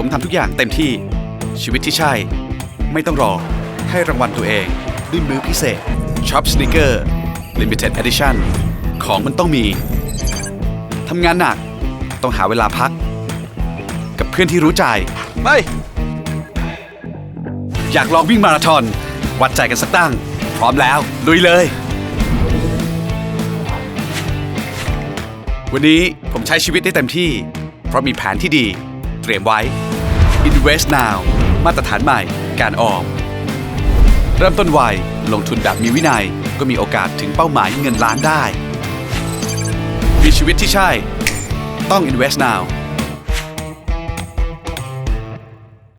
ผมทำทุกอย่างเต็มที่ชีวิตที่ใช่ไม่ต้องรอให้รางวัลตัวเองด้วยมื้อพิเศษช็อปสนิเกอร์ Limited Edition ของมันต้องมีทำงานหนักต้องหาเวลาพักกับเพื่อนที่รู้ใจไปอยากลองวิ่งมาราธอนวัดใจกันสักตั้งพร้อมแล้วลุยเลยวันนี้ผมใช้ชีวิตได้เต็มที่เพราะมีแผนที่ดีเตรียมไว้ Invest Now มาตรฐานใหม่การออมเริ่มต้นไวลงทุนแบบมีวินัยก็มีโอกาสถึงเป้าหมายเงินล้านได้มีชีวิตที่ใช่ต้อง Invest Now